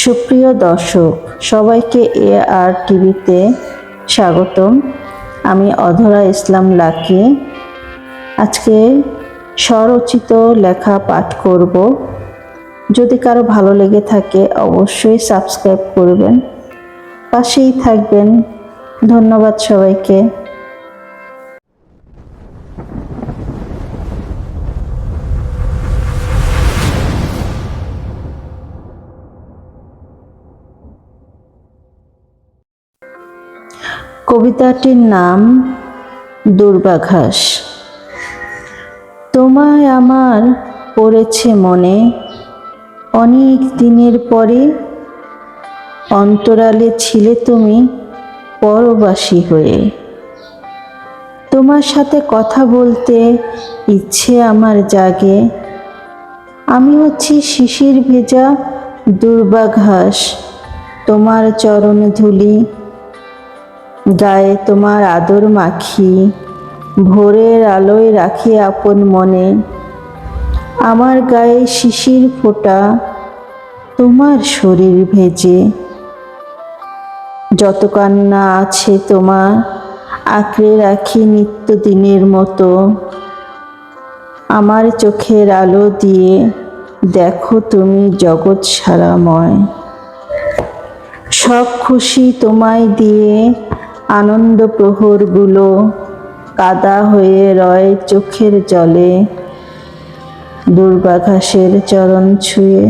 সুপ্রিয় দর্শক, সবাইকে আর টিভিতে স্বাগতম। আমি অধরা ইসলাম লাকি। আজকে স্বরচিত লেখা পাঠ করব। যদি কারো ভালো লেগে থাকে অবশ্যই সাবস্ক্রাইব করবেন, পাশেই থাকবেন। ধন্যবাদ সবাইকে। কবিতাটির নাম দূর্বাঘাস। তোমায় আমার পড়েছে মনে অনেক দিনের পরে, অন্তরালে ছিলে তুমি পরবাসী হয়ে। তোমার সাথে কথা বলতে ইচ্ছে আমার জাগে। আমি হচ্ছি শিশির ভেজা দূর্বাঘাস, তোমার চরণ ধুলি গায়ে তোমার আদর মাখি, ভোরের আলোয় রাখি আপন মনে। আমার গায়ে শিশির ফোঁটা তোমার শরীর ভেজে। যত কান্না আছে তোমার আঁকড়ে রাখি নিত্যদিনের মতো। আমার চোখের আলো দিয়ে দেখো তুমি জগৎ সারাময়। সব খুশি তোমায় দিয়ে আনন্দ প্রহরগুলো কাদা হয়ে রয় চোখের জলে। দূর্বাঘাসের চরণ ছুঁয়ে